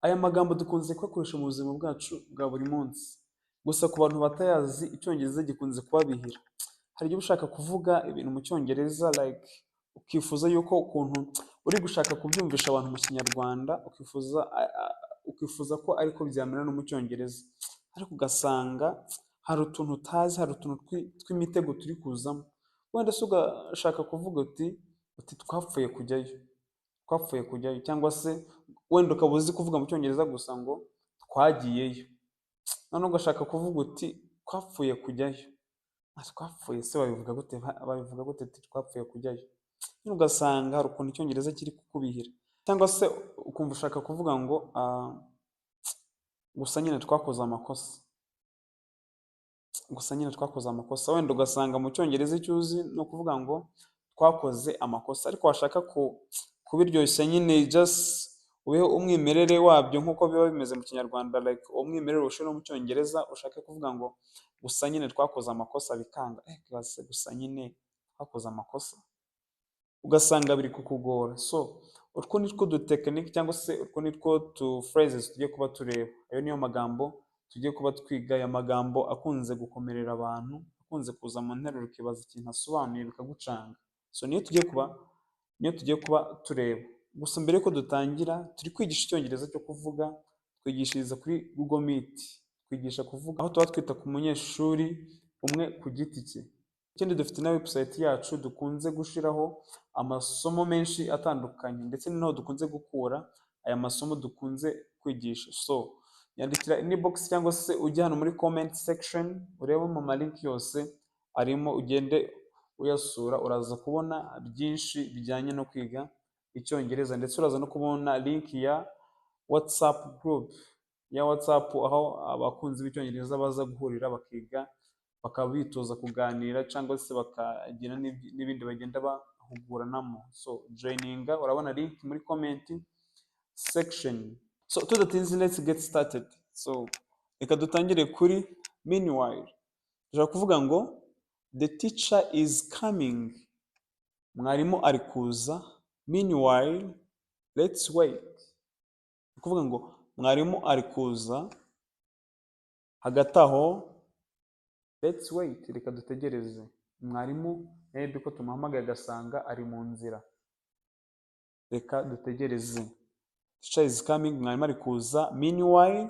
Aya magambo dukunze kuyakoresha mu buzima bwacu bwa buri munsi. Gusa ku bantu batayazi, Icyongereza gikunze kubabihira. Hari igihe ushaka kuvuga ibintu mu Cyongereza like ukifuza yuko ukuntu uri gushaka kubyumvisha abantu mu Kinyarwanda, ukifuza ko ariko byamera no mu Cyongereza, ariko ugasanga hari utuntu utazi, hari utuntu tw'imitego turi kuzamo. Wenda se ugashaka kuvuga uti twapfuye kujyayo, cyangwa se wenda ukaba uzi kuvuga mu Cyongereza gusa ngo twagiyeyo, none ugashaka kuvuga uti twapfuye kujyayo. Twapfuye se babivuga gute twapfuye kujyayo? Nyine ugasanga hari ukuntu Icyongereza kiri kukubihira, cyangwa se ukumva ushaka kuvuga ngo gusa nyine twakoze amakosa, wenda ugasanga mu Cyongereza icyo uzi ni ukuvuga ngo twakoze amakosa, ariko washaka kubiryoshya nyine just ubeho umwimerere wabyo nk'uko biba bimeze mu Kinyarwanda, like umwimerere ushyira no mu Cyongereza, ushaka kuvuga ngo gusa nyine twakoze amakosa, bikanga gusa nyine twakoze amakosa, ugasanga biri kukugora. So utwo ni two dutekinike cyangwa se utwo ni two tu phrases tugiye kuba tureba. Ayo niyo magambo tugiye kuba twiga, aya magambo akunze gukomerera abantu, akunze kuza mu nteruro ukibaza ikintu asobanuye bikagucanga. So niyo tugiye kuba tureba. Gusa mbere yuko dutangira, turi kwigisha Icyongereza cyo kuvuga, twigishiriza kuri Google Meet, twigisha kuvuga aho tuba twita ku munyeshuri umwe ku giti cye. Ikindi dufite na website yacu dukunze gushyiraho amasomo menshi atandukanye, ndetse ni naho dukunze gukura aya masomo dukunze kwigisha. So yandikira inbox cyangwa se ujya hano muri comment section urebe mu malink yose arimo, ugende uyasura, uraza kubona byinshi bijyanye no kwiga Icyongereza, ndetse uraza no kubona link ya WhatsApp group aho abakunzi b'Icyongereza baza guhurira bakiga, bakaba bitoza kuganira cyangwa se bakagira n'ibindi bagenda bahuguranamo. So joininga, urabona link muri comment section. So tudatinze, let's get started. So reka dutangire kuri meanwhile. Dushaka kuvuga ngo the teacher is coming, mwarimu ari kuza. Meanwhile, let's wait. Kuvuga ngo mwarimu ari kuza, hagati aho let's wait, reka dutegereze. Mwarimu maybe ko tumuhamagaye agasanga ari mu nzira, reka dutegereze. Teacher is coming, mwarimu ari kuza. Meanwhile,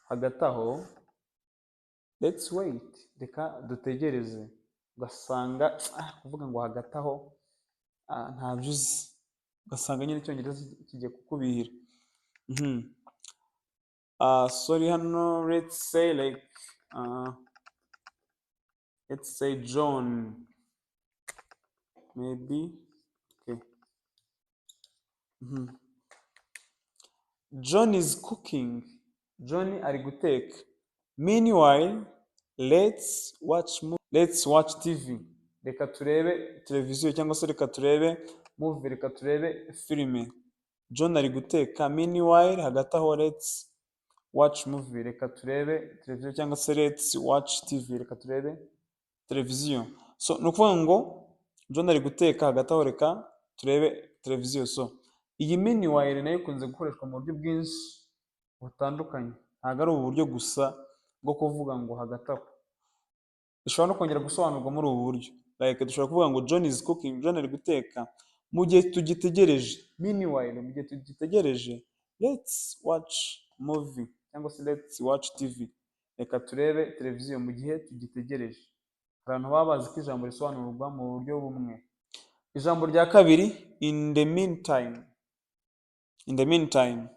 hagati aho let's wait, reka dutegereze. Ugasanga kuvuga ngo hagati aho ntabyo uzi, ugasanga nyine Icyongereza kigiye kukubihira. Sorry, hano let's say John, maybe. Okay. John is cooking, John ari guteka. Meanwhile, let's watch TV, reka turebe televiziyo, cyangwa se reka turebe movie, reka turebe filime. John ari guteka. Meanwhile, hagati aho let's watch movie, reka turebe televiziyo, cyangwa se let's watch TV, reka turebe televiziyo. So ni ukuvuga ngo John ari guteka, hagati aho reka turebe televiziyo. So iyi meanwhile nayo ikunze gukoreshwa mu buryo bwinshi butandukanye, ntabwo ari uburyo gusa bwo kuvuga ngo hagati aho. Ishobora no kongera gusobanurwa muri ubu buryo, like dushobora kuvuga ngo John is cooking, John ari guteka, mu gihe tugitegereje. Meanwhile, mu gihe tugitegereje, let's watch movie cyangwa se let's watch TV, reka turebe televiziyo mu gihe tugitegereje. Hari abantu baba bazi ko ijambo risobanurwa mu buryo bumwe. Ijambo rya kabiri, in the meantime.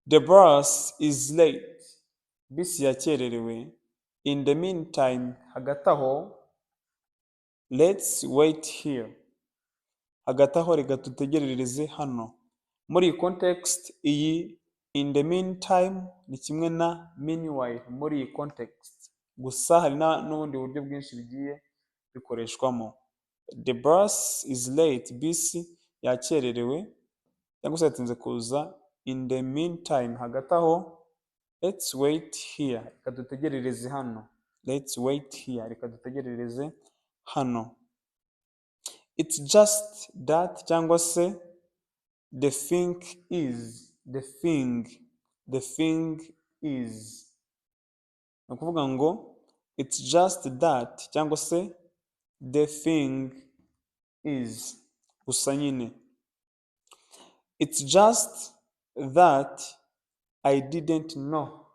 The bus is late, bisi yakererewe. In the meantime, hagati aho let's wait here, hagati aho reka dutegerereze hano. Muri iyi context, iyi in the meantime ni kimwe na meanwhile muri iyi context, gusa hari n'ubundi buryo bwinshi bigiye bikoreshwamo. The bus is late, bisi yakererewe cyangwa se yatinze kuza. In the meantime, hagati aho let's wait here, reka dutegerereze hano. Let's wait here, reka dutegerereze hano. It's just that, cyangwa se the thing is, the thing is. Ni ukuvuga ngo it's just that cyangwa se the thing is. Gusa nyine. It's just that I didn't know.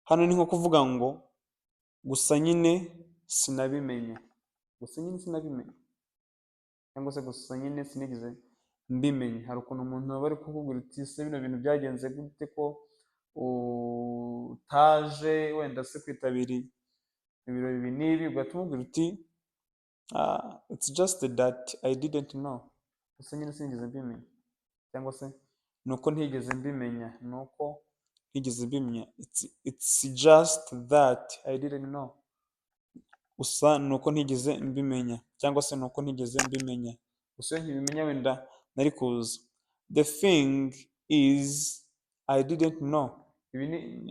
Hano ni nko kuvuga ngo gusa nyine sinabimenye. Gusa nyine sinabimenye. Cyangwa se gusa nyine sinigeze mbimenye. Hari ukuntu umuntu aba ari kukubwira uti se bino bintu byagenze gute ko utaje wenda se kwitabira ibirori ibi n'ibi, ugahita umubwira uti it's just that I didn't know. Gusa nyine sinigeze mbimenya. Cyangwa se nuko ntigeze mbimenya. Nuko ntigeze mbimenya. It's just that I didn't know. Gusa nuko ntigeze mbimenya. Cyangwa se nuko ntigeze mbimenya. Gusa iyo nkibimenya wenda nari kuza. The thing is I didn't know. Ibi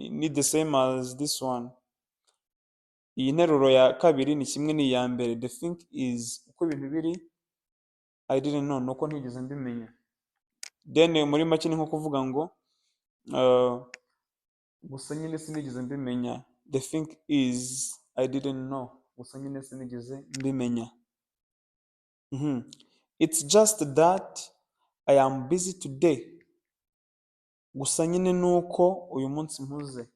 ni the same as this one. Iyi nteruro ya kabiri ni kimwe n'iya mbere. The thing is uko ibintu biri I didn't know, nuko ntigeze mbimenya. Then muri make ni nko kuvuga ngo gusa nyine sinigeze mbimenya. The thing is I didn't know. Gusa nyine sinigeze mbimenya. It's just that I am busy today. Gusa nyine nuko uyu munsi mpuze.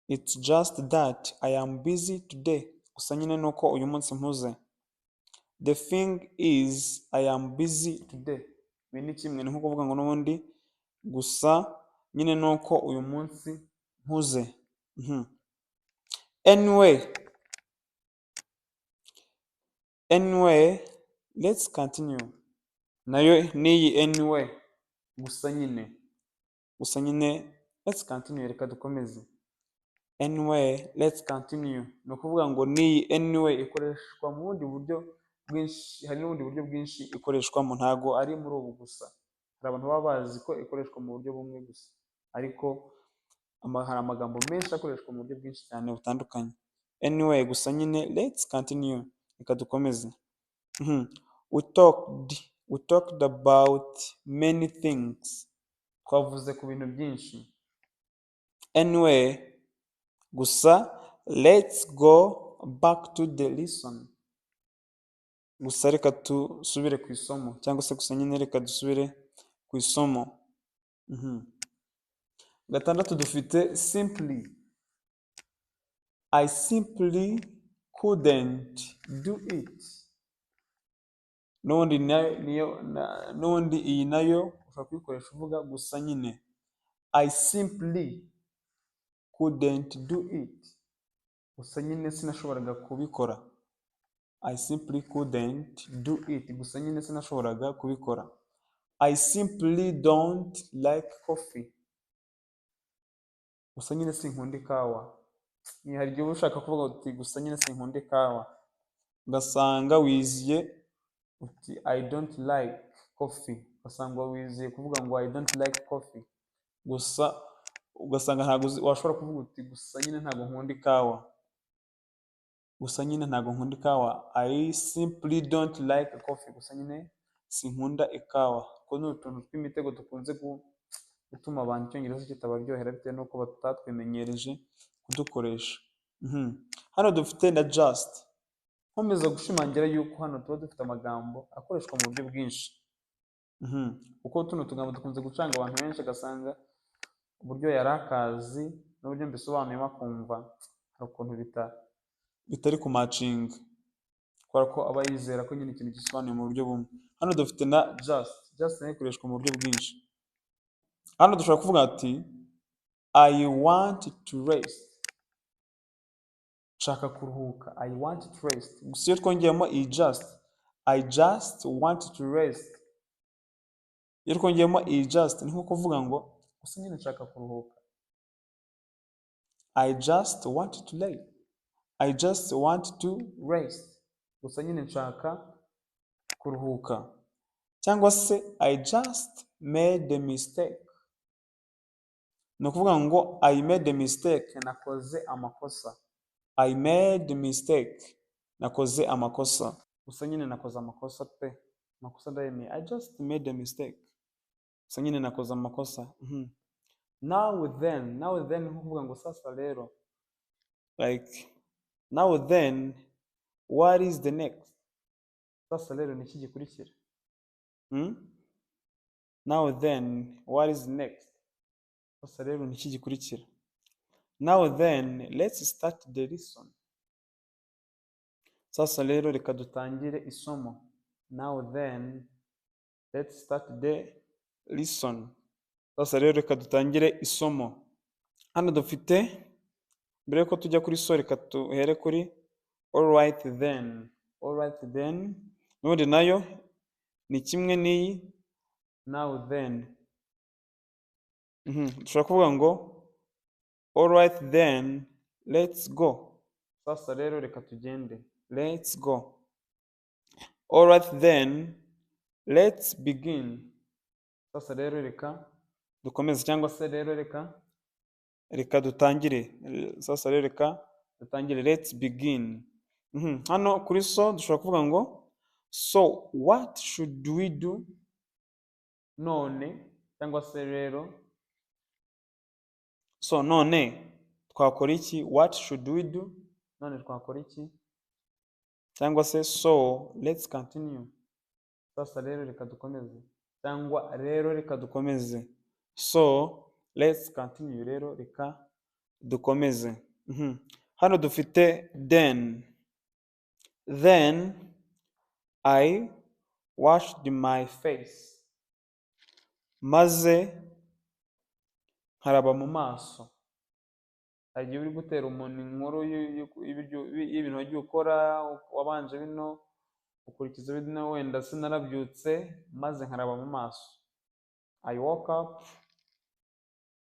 It's just that I am busy today. Gusa nyine nuko uyu munsi mpuze. The thing is I am busy today. Ibi ni kimwe, ni nko kuvuga ngo n'ubundi gusa nyine nuko uyu munsi mpuze. Anyway, let's continue. Nayo niyi anyway. Gusa nyine let's continue, reka dukomeze. Anyway, let's continue. Ni ukuvuga ngo niyi anyway ikoreshwa mu bundi buryo bwinshi. Hari n'ubundi buryo bwinshi ikoreshwamo, ntago ari muri ubu gusa. Hari abantu baba bazi ko ikoreshwa mu buryo bumwe gusa, ariko hari amagambo menshi akoreshwa mu buryo bwinshi cyane butandukanye. Anyway, gusa nyine let's continue, reka dukomeze. We talked about many things. Twavuze ku bintu byinshi. Anyway, gusa let's go back to the lesson. Gusa reka dusubire ku isomo, cyangwa se gusa nyine reka dusubire ku isomo. Gatandatu dufite simply. I simply couldn't do it. N'ubundi iyi nayo ushobora kuyikoresha uvuga gusa nyine. I simply couldn't do it. Gusa nyine sinashoboraga kubikora. I simply couldn't do it. Gusa nyine sinashoboraga kubikora. I simply don't like coffee. Gusa nyine sinkunda ikawa. Hari igihe uba ushaka kuvuga uti gusa nyine sinkunda ikawa, ugasanga wiziye uti I don't like coffee. Ugasanga wiziye kuvuga ngo I don't like coffee. Gusa ugasanga ntabwo washobora kuvuga uti gusa nyine ntabwo nkunda ikawa. Gusa nyine ntabwo nkunda ikawa. I simply don't like coffee. Gusa nyine sinkunda ikawa. Kuko ni utuntu tw'imitego dukunze gutuma abantu Icyongereza kitabaryohera bitewe n'uko batatwimenyereje kudukoresha. Hano dufite na just. Nkomeza gushimangira yuko hano tuba dufite amagambo akoreshwa mu buryo bwinshi. Kuko tuno tugambo dukunze gucanga abantu benshi, agasanga uburyo yari akazi n'uburyo mbisobanuyemo akumva hari ukuntu bitari ku matching, kubera ko aba yizera ko nyine ikintu gisobanuye mu buryo bumwe. Hano dufite na just nayo ikoreshwa mu buryo bwinshi. Hano dushobora kuvuga ati I want to rest. Nshaka kuruhuka. I want to rest. Gusa iyo twongeyemo i I just want to rest. Iyo twongeyemo i ni nko kuvuga ngo gusa nyine nshaka kuruhuka. I just want to lay. I just want to rest. Gusa nyine nshaka kuruhuka. Cyangwa se I just made a mistake. Ni ukuvuga ngo I made a mistake, nakoze amakosa. I made a mistake, nakoze amakosa. Gusa nyine nakoze amakosa pe. Amakosa ndayemeye. I just made a mistake. so nyine nakoze amakosa. Now then nko kuvuga ngo sasa rero, like now then what is the next? Sasa rero ni iki gikurikira? Now then what is next? Sasa rero ni iki gikurikira? Now then let's start the lesson. Sasa rero reka dutangire isomo. Now then let's start the lesson. Sasa rero reka dutangire isomo. Hano dufite, mbere yuko tujya kuri so, reka tuhere kuri alright then. Alright then n'ubundi nayo ni kimwe n'iyi now then. Dushobora kuvuga ngo alright then let's go. Sasa rero reka tugende, let's go. Alright then let's begin. Sasa rero reka dukomeze, cyangwa se rero reka dutangire. Sasa rero reka dutangire, let's begin. Hano kuri so dushobora kuvuga ngo so what should we do? None, cyangwa se rero so none twakora iki? What should we do? None twakora iki? Cyangwa se so let's continue. Sasa rero reka dukomeze, cyangwa rero reka dukomeze. So let's continue, rero reka dukomeze. Hano dufite then I washed my face. Maze nkaraba mu maso. Hari igihe uri gutera umuntu inkuru y'ibintu wagiye ukora, wabanje bino ukurikiza bino, wenda sinarabyutse maze nkaraba mu maso. I woke up,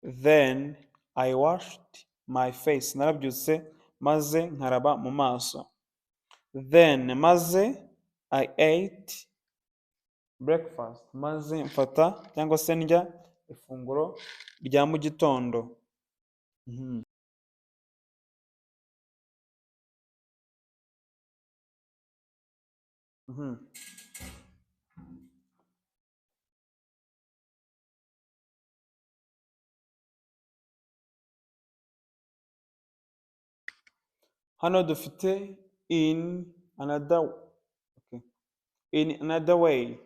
then I washed my face. Narabyutse maze nkaraba mu maso. Then maze I ate breakfast. Maze mfata cyangwa se ndya ifunguro rya mu gitondo. Hano dufite in another way,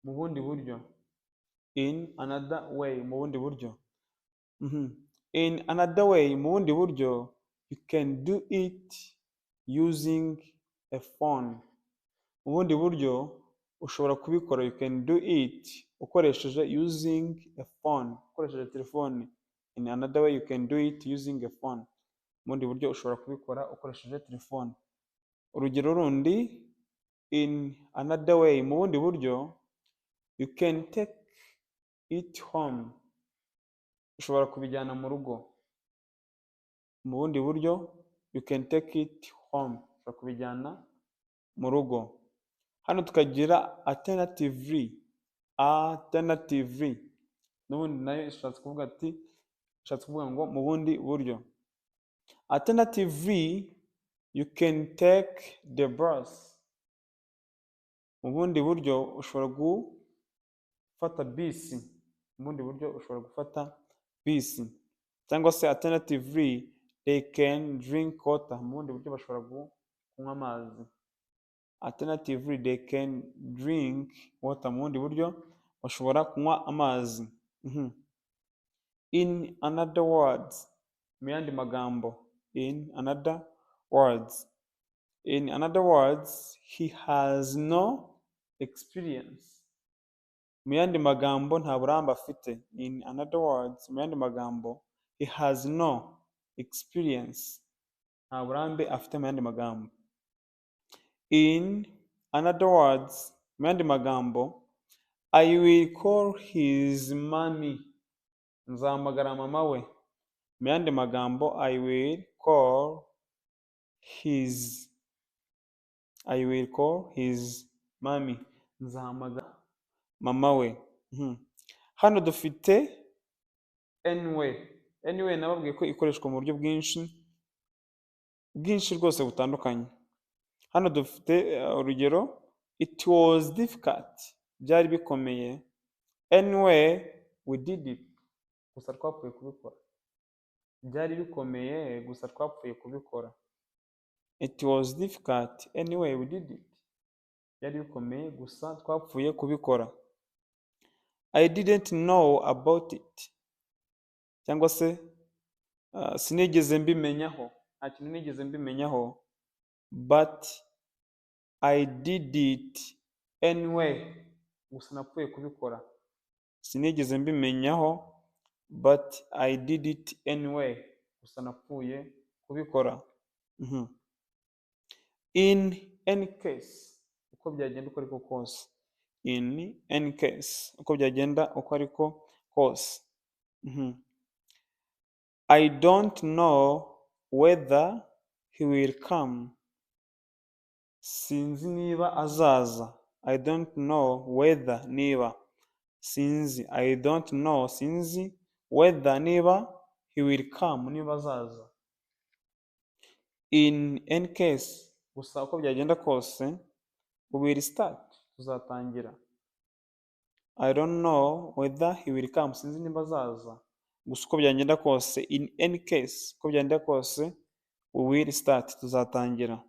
mu bundi buryo. In another way, mu bundi buryo. In another way, mu bundi buryo, you can do it using a phone. Mu bundi buryo ushobora kubikora, you can do it ukoresheje using a phone, ukoresheje telefone. In another way, you can do it using a phone. Mu bundi buryo ushobora kubikora ukoresheje telefone. Urugero rundi, in another way, mu bundi buryo, you can take it home. Ushobora kubijyana mu rugo. Mu bundi buryo, you can take it home. Ushobora kubijyana mu rugo. Hano tukagira alternatively. N'ubundi nayo ishatse kuvuga ngo mu bundi buryo. Alternatively, you can take the bus. Mu bundi buryo ushobora gufata bisi. Mu bundi buryo ushobora gufata bisi. Cyangwa se alternatively, they can drink water. Mu bundi buryo bashobora kunywa amazi. Alternatively, they can drink water. Mu bundi buryo bashobora kunywa amazi. In another words, mu yandi magambo. In another words, he has no experience. Mu yandi magambo nta burambe afite. In another words, mu yandi magambo, he has no experience. Nta burambe afite mu yandi magambo. In another words, mu yandi magambo, I will call his mommy. Nzahamagara mama we. Mu yandi magambo, I will call his mommy. Nzahamagara mama we. Hano dufite anyway. Anyway nababwiye ko ikoreshwa mu buryo bwinshi rwose butandukanye. Hano dufite urugero, it was difficult. Byari bikomeye. Anyway, we did it. Gusa twapfuye kubikora. Byari bikomeye gusa twapfuye kubikora. It was difficult. Anyway, we did it. Byari bikomeye gusa twapfuye kubikora. I didn't know about it. Cyangwa se sinigeze mbimenyaho. Nta kintu nigeze mbimenyaho. But I did it anyway. Gusa napfuye kubikora. Sinigeze mbimenyaho. But I did it anyway. Gusa napfuye kubikora. In any case. Uko byagenda uko ariko kose. In any case. Uko byagenda uko ariko kose. I don't know whether he will come. Sinzi niba azaza. I don't know whether niba. Sinzi. I don't know. Sinzi whether niba he will come. Niba azaza. In any case. Gusa uko byagenda kose. We will start. Tuzatangira. I don't know whether he will come. Sinzi niba azaza. Gusa uko byagenda kose. In any case. Uko byagenda kose. We will start. Tuzatangira.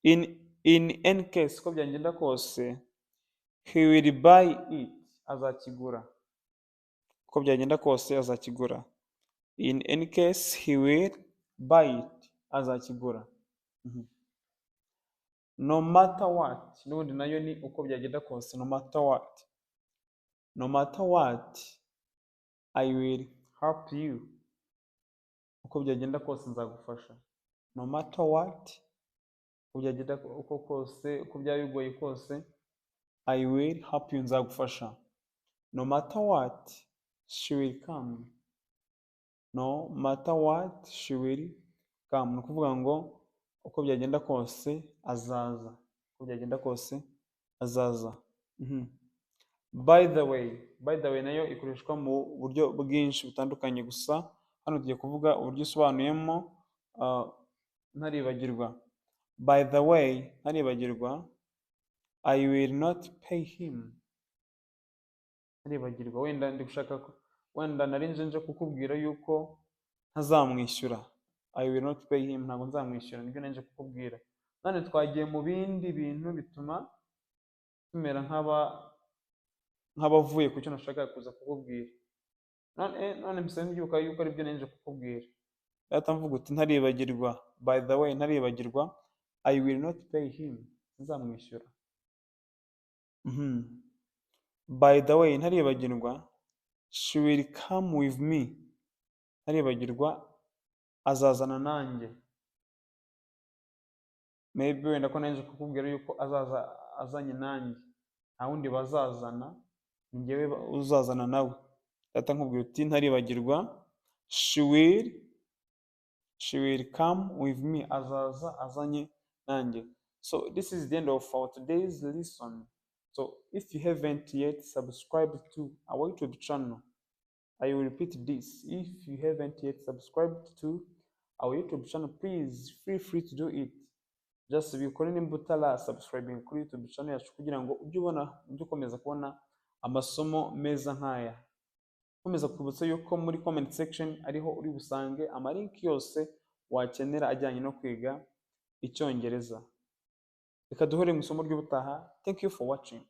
In any case. Uko byagenda kose. He will buy it. Azakigura. Uko byagenda kose azakigura. In any case. He will buy it. Azakigura. No matter what. N'ubundi nayo ni uko byagenda kose. No matter what. No matter what. I will help you. Uko byagenda kose nzagufasha. No matter what. Uko byagenda uko kose, uko byaba bigoye kose. I will help you. Nzagufasha. No matter what. She will come. No matter what. She will come. Ni ukuvuga ngo uko byagenda kose azaza. Uko byagenda kose azaza. By the way nayo ikoreshwa mu buryo bwinshi butandukanye, gusa hano tugiye kuvuga uburyo isobanuyemo ntaribagirwa. By the way, ntaribagirwa. I will not pay him. Ntaribagirwa. Wenda nari nje kukubwira yuko ntazamwishyura. I will not pay him. Ntabwo nzamwishyura. Nibyo nje kukubwira. None twagiye mu bindi bintu bituma tumera nk'abavuye ku cyo nashakaga kuza kukubwira. None mbese mbyuka yuko aribyo nje kukubwira. Data mvuga uti ntaribagirwa. By the way, ntaribagirwa. I will not pay him. Nzamwishyura. By the way, ntaribagirwa. She will come with me. Ntaribagirwa. Azazana nanjye. Maybe wenda ko nanje kukubwira yuko azaza azanye nanjye. Nta wundi bazazana. Ni njyewe uzazana nawe. Data nkubwira uti ntaribagirwa. She will come with me. Azaza azanye nanjye. So this is the end of our today's lesson. So if you haven't yet subscribed to our YouTube channel, I will repeat this. If you haven't yet subscribed to our YouTube channel, please feel free to do it. Just bikore nimba utara subscribing kuri YouTube channel yacu kugira ngo ujye ukomeza kubona amasomo meza nk'aya. Komeza kubutsa yuko muri comment section ariho uri busange amalink yose wakenera ajyanye no kwiga Icyongereza. Reka duhure mu isomo ry'ubutaha. Thank you for watching.